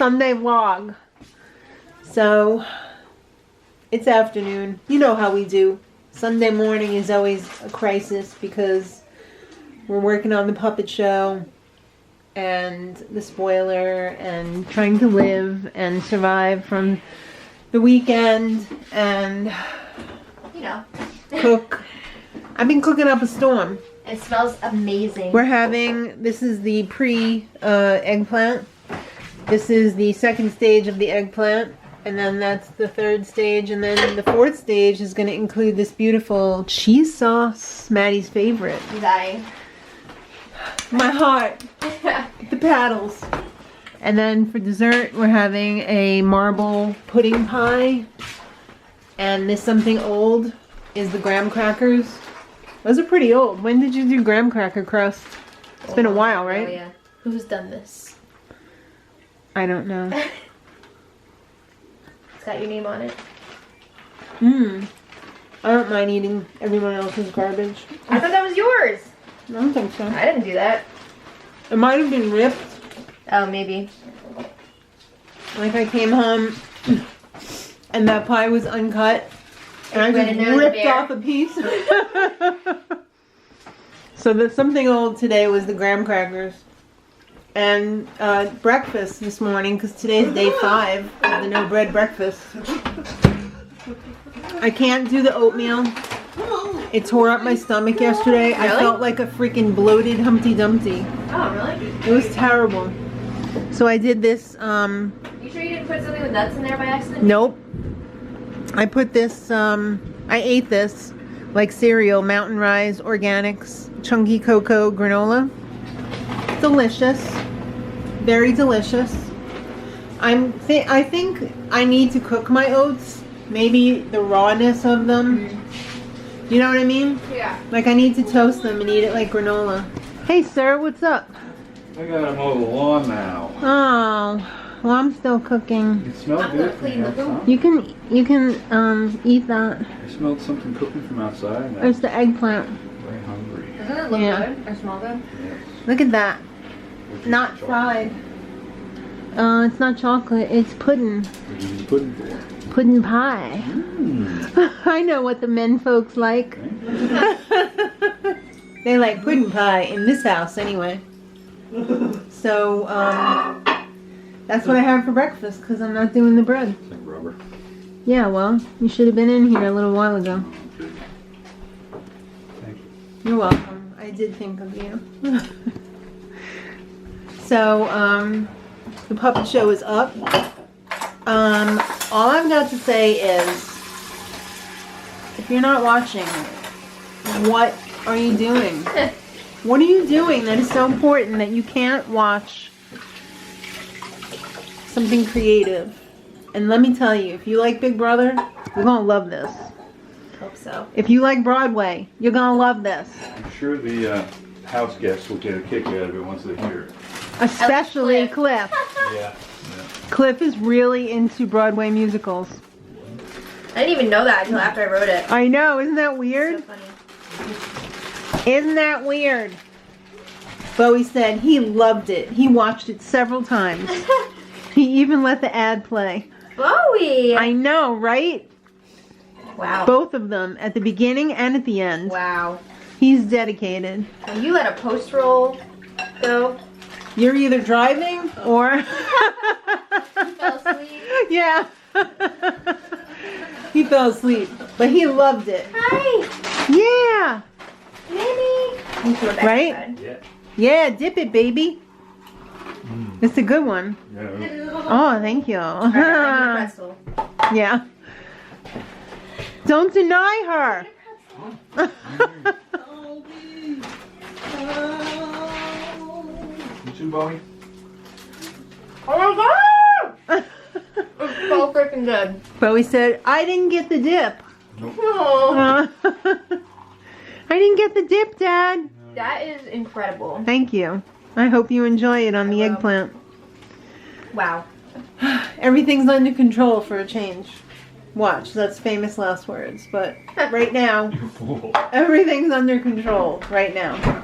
Sunday vlog. So, it's afternoon. You know how we do. Sunday morning is always a crisis because we're working on the puppet show and the spoiler and trying to live and survive from the weekend and, you know, cook. I've been cooking up a storm. It smells amazing. We're having, this is the pre-eggplant. This is the second stage of the eggplant. And then that's the third stage. And then the fourth stage is going to include this beautiful cheese sauce. Maddie's favorite. I'm dying. My heart. The paddles. And then for dessert, we're having a marble pudding pie. And this something old is the graham crackers. Those are pretty old. When did you do graham cracker crust? It's been a while, right? Oh, yeah. Who's done this? I don't know. It's got your name on it. I don't mind eating everyone else's garbage. I thought that was yours. I don't think so. I didn't do that. It might have been ripped. Oh, maybe. Like I came home and that pie was uncut. And I Went in just there with ripped the off a piece. So the something old today was the graham crackers. And breakfast this morning, because today's day 5 of the no bread breakfast. I can't do the oatmeal. It tore up my stomach yesterday. Really? I felt like a freaking bloated Humpty Dumpty. Oh, really? It was terrible. So I did this, You sure you didn't put something with nuts in there by accident? nope. I put this, I ate this, like cereal, Mountain Rise Organics, Chunky Cocoa Granola. Delicious. Very delicious. I think I need to cook my oats. Maybe the rawness of them. You know what I mean? Yeah. Like I need to toast them and eat it like granola. Hey sir, what's up? I gotta mow the lawn now. Oh, well I'm still cooking. It smelled I'm good gonna from clean the outside. You can eat that. I smelled something cooking from outside. And I There's was the eggplant. very hungry. Doesn't it look Yeah. good or smell good? Yes. Look at that. Which is Not chocolate. fried. It's not chocolate, it's pudding. What are you putting for? Pudding pie. Mmm. I know what the men folks like. They like pudding pie in this house anyway. So, that's what I have for breakfast because I'm not doing the bread. It's like rubber. Yeah, well, you should have been in here a little while ago. Thank you. You're welcome. I did think of you. So, the puppet show is up. All I've got to say is, if you're not watching, what are you doing? What are you doing that is so important that you can't watch something creative? And let me tell you, if you like Big Brother, you're gonna love this. Hope so. If you like Broadway, you're gonna love this. I'm sure the house guests will get a kick out of it once they hear it. Especially Cliff. Cliff. Yeah. Cliff is really into Broadway musicals. I didn't even know that until after I wrote it. I know, isn't that So weird? funny. Isn't that weird? Bowie said he loved it. He watched it several times. He even let the ad play. Bowie! I know, right? Wow. Both of them, at the beginning and at the end. Wow. He's dedicated. When you let a post roll go. You're either driving or... Fell asleep. Yeah. He fell asleep, but he loved it. Hi! Yeah. Minnie! Right? Yeah. Yeah, dip it, baby. It's a good one. Yeah. Oh, thank you. Alright, I'm the Yeah. Don't deny her. You too, Bowie? Oh my god! It's so freaking good. Bowie said, I didn't get the dip. Oh, I didn't get the dip, Dad. that is incredible. Thank you. I hope you enjoy it on the I will. eggplant. Wow. Everything's under control for a change. Watch, that's famous last words. But right now, You fool. everything's under control right now.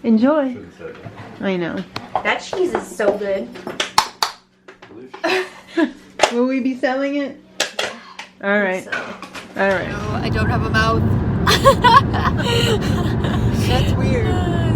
Enjoy. Shouldn't say that. I know. That cheese is so good. Will we be selling it? All right. So, All right. no, I don't have a mouth. That's weird.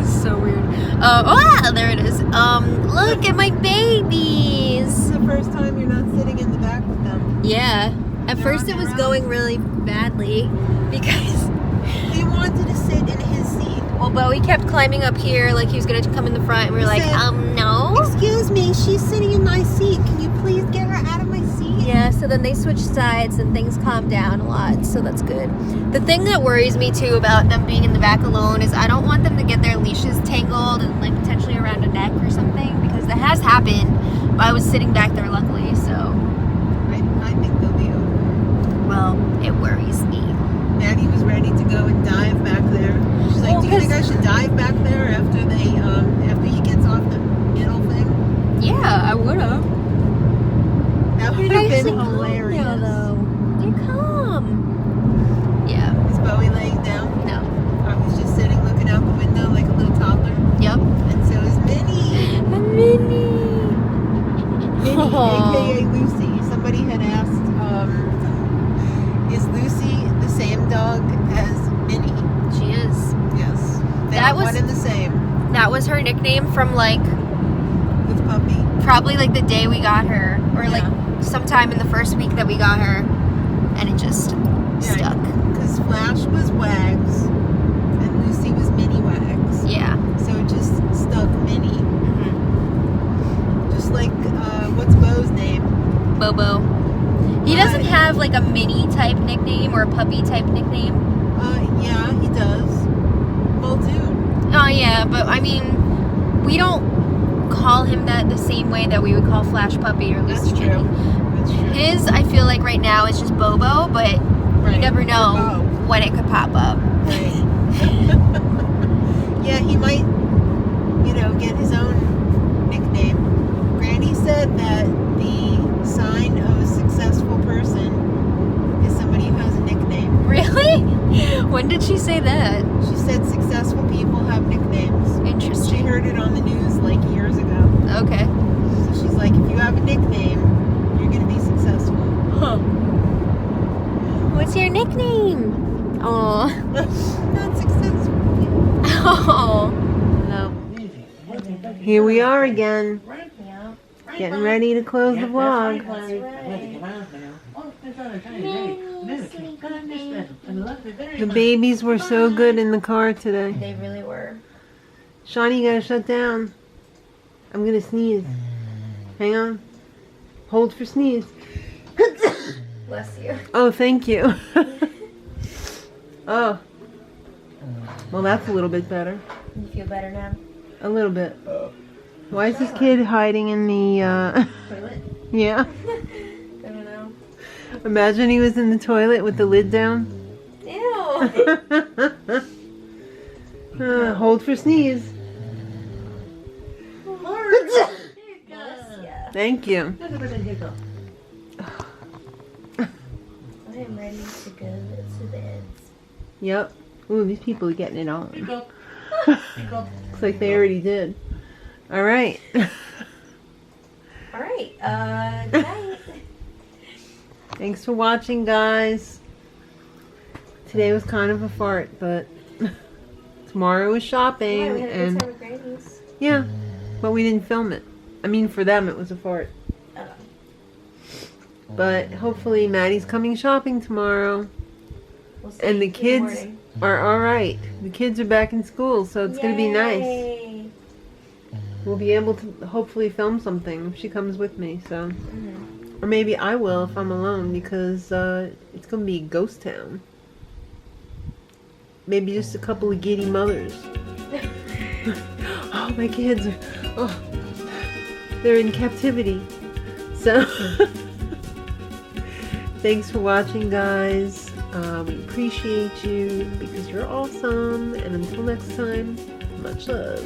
It's so weird. Oh, there it is. Look at my babies. This is the first time you're not sitting in the back with them. Yeah. At They're first on it was their going own. really badly because He wanted to sit in his seat. well, Bowie kept climbing up here like he was gonna come in the front, and we were like, said, no. Excuse me, she's sitting in my seat. Can you please get her out of my seat? Yeah, so then they switched sides and things calmed down a lot, so that's good. The thing that worries me too about them being in the back alone is I don't want them to get their leashes tangled and like potentially around a neck or something, because that has happened. But I was sitting back there luckily, so I think they'll be okay. well, it worries me. Maddie was ready to go and dive back there. She's like, Well, do you think I 'cause- should dive back there after he gets off the middle thing? Yeah, I would have. That would have been hilarious. They're calm. Yeah. Is Bowie laying down? No. I was just sitting looking out the window like a little toddler. Yep. And so is Minnie. A mini. Minnie, aka Lucy. Somebody had asked, is Lucy the same dog as Minnie? She is. Yes. They That are was- one and the same That was her nickname from like with Puppy. probably like the day we got her, or Yeah. like sometime in the first week that we got her, and it just stuck. Because Flash was Wags and Lucy was Minnie Wags. Yeah. So it just stuck Minnie. Hmm. Just like, what's Bo's name? Bobo. He Why? doesn't have like a mini type nickname or a puppy type nickname. Yeah, he does. Muldoon. Oh yeah, but I mean, we don't call him that the same way that we would call Flash Puppy or That's Lucy true. Minnie. That's true. His, I feel like right now is just Bobo, but you Right. never know Or Bo. when it could pop up. Right. Yeah, he might, get his own nickname. Granny said that the sign of a successful person is somebody who has a nickname. Really? When did she say that? She said successful people have nicknames. She Interesting. heard it on the news like years ago. Okay. So she's like, if you have a nickname, you're going to be successful. Huh. What's your nickname? Oh. Not successful. Oh. No. Here we are again, getting ready to close the vlog. The babies were so good in the car today. They really were. Shawnee, you gotta shut down. I'm gonna sneeze. Hang on. Hold for sneeze. Bless you. Oh, thank you. Oh. Well, that's a little bit better. You feel better now? A little bit. Why is this kid hiding in the, Toilet? yeah. I don't know. Imagine he was in the toilet with the lid down. Ew. Hold for sneeze. Bless ya. Thank you. I am ready to go to bed. Yep. Ooh, these people are getting it on. Looks like they already did. All right. All right. Good night. Thanks for watching, guys. Today was kind of a fart, but tomorrow is shopping, Yeah, we had a good and time with Granny's. yeah, but we didn't film it. I mean, for them, it was a fart. Oh. But hopefully, Maddie's coming shopping tomorrow, We'll see and the in kids morning. are all right. The kids are back in school, so it's gonna be nice. Yay. We'll be able to hopefully film something if she comes with me. So, Mhm. or maybe I will if I'm alone, because it's gonna be a ghost town. Maybe just a couple of giddy mothers. Oh, my kids are, they're in captivity. So, thanks for watching, guys. We appreciate you because you're awesome. And until next time, much love.